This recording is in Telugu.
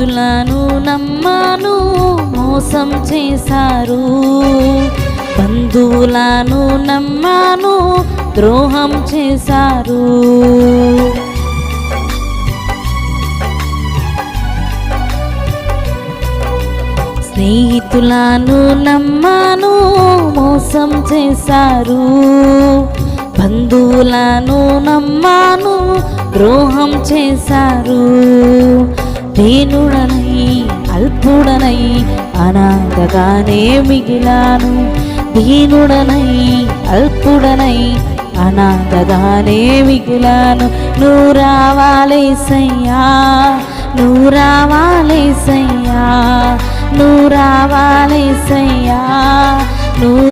స్నేహితులను నమ్మాను, మోసం చేశారు. బంధువులను నమ్మాను, ద్రోహం చేశారు. స్నేహితులను నమ్మాను, మోసం చేశారు. బంధువులను నమ్మాను, ద్రోహం చేశారు. దీనుడనై అల్పుడనై అనాథగానే మిగిలాను. దీనుడనై అల్పుడనై అనాథగానే మిగిలాను. నువ్వు రావాలేసయ్యా, నువ్వు రావాలేసయ్యా, నువ్వు రావాలేసయ్యా, నువ్వు